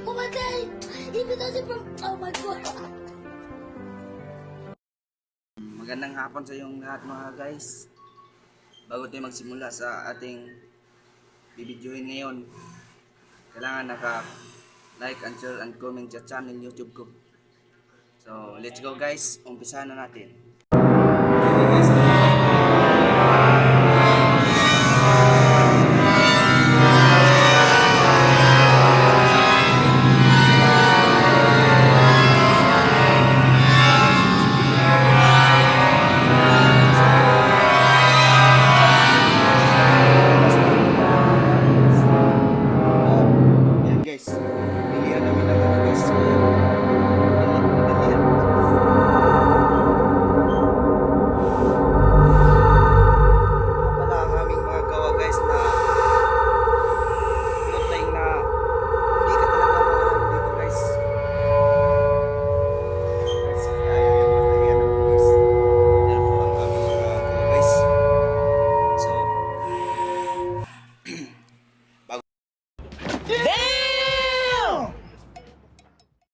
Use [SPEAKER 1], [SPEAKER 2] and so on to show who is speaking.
[SPEAKER 1] Pumatay! Invitation from... Oh my God!
[SPEAKER 2] Magandang hapon sa inyong lahat mga guys. Bago tayo magsimula sa ating bibidyohin ngayon, kailangan naka-like and share and comment sa channel YouTube ko. So, let's go guys. Umpisahan na natin. Yan guys, pilihan namin ng ano guys.